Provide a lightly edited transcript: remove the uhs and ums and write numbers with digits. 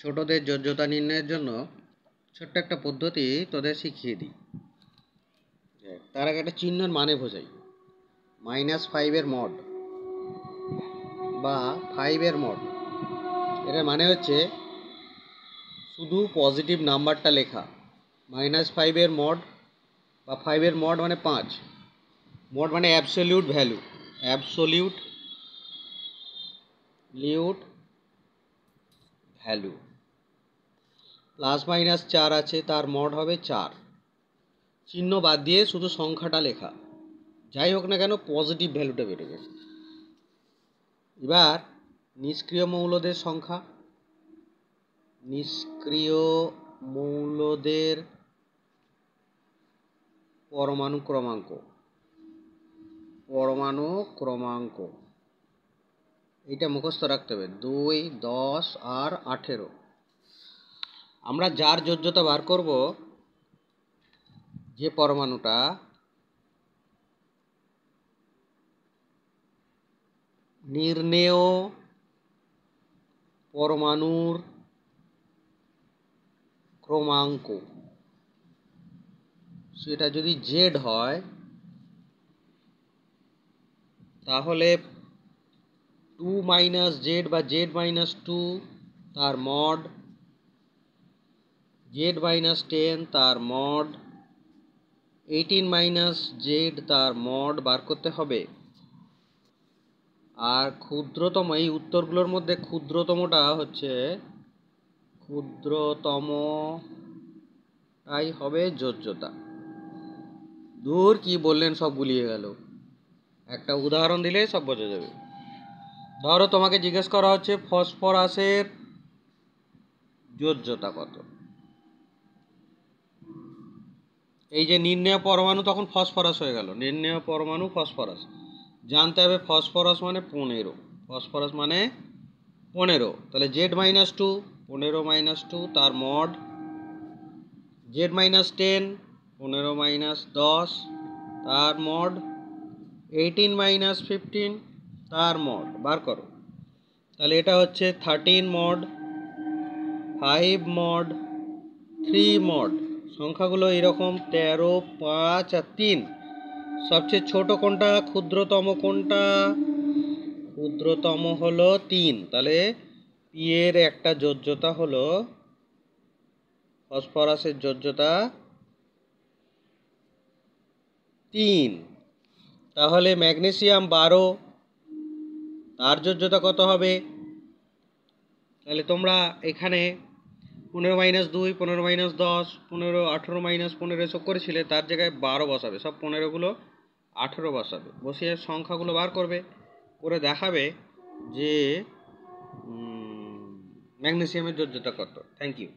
ছোটদের যোজ্যতা নির্ণয়ের জন্য ছোট্ট একটা পদ্ধতি তোদের শিখিয়ে দিই। তার আগে একটা চিহ্নের মানে বোঝাই। -5 মড বা 5 মড, এটার মানে হচ্ছে শুধু পজিটিভ নাম্বারটা লেখা। -5 মড বা 5 মড মানে 5। মড মানে অ্যাবসলিউট ভ্যালু, অ্যাবসলিউট ভ্যালু। +-4 আছে, তার মড হবে 4। চিহ্ন বাদ দিয়ে শুধু সংখ্যাটা লেখা, যাই হোক না কেন পজিটিভ ভ্যালুটা বেরোবে। এবার নিষ্ক্রিয় মৌলদের সংখ্যা, নিষ্ক্রিয় মৌলদের পরমাণু ক্রমাঙ্ক এটা মুখস্থ রাখতে হবে। 2, 10 আর 18। আমরা যার যোজ্যতা বার করব, যে পরমাণুটা নির্ণেয় পরমাণুর ক্রমাঙ্ক, সেটা যদি জেড হয় তাহলে 2 - z বা z-2 তার মড, z-10 তার মড, 18 - z তার মড বার করতে হবে। আর ক্ষুদ্রতম, এই উত্তরগুলোর মধ্যে ক্ষুদ্রতমটাই হবে যোজ্যতা। দূর কি বললেন, সব গুলিয়ে গেল। একটা উদাহরণ দিলে সব বোঝা যাবে। ধরো তোমাকে জিজ্ঞেস করা হচ্ছে ফসফরাসের যোজ্যতা কত। এই যে নির্ণেয় পরমাণু তখন ফসফরাস হয়ে গেল, নির্ণেয় পরমাণু ফসফরাস। জানতে হবে ফসফরাস মানে 15, ফসফরাস মানে 15। তাহলে z-2, 15 - 2 তার মড, z-10, 15 - 10 তার মড, 18 - 15 তার মড বার করো। তাহলে এটা হচ্ছে 13 মড, 5 মড, 3 মড। সংখ্যাগুলো এরকম 13, 5 আর 3। সবচেয়ে ছোট কোনটা, ক্ষুদ্রতম কোনটা? ক্ষুদ্রতম হলো 3। তাহলে পি এর একটা যোজ্যতা হলো, ফসফরাসের যোজ্যতা 3। তাহলে ম্যাগনেসিয়াম 12, তার যোজ্যতা কত হবে? তাহলে তোমরা এখানে 15 - 2, 15 - 10, 15, 18 - 15 এসব করেছিলে, তার জায়গায় 12 বসাবে। সব 15গুলো 18 বসাবে, বসিয়ে সংখ্যাগুলো বার করবে, করে দেখাবে যে ম্যাগনেসিয়ামের যোজ্যতা কত। Thank you.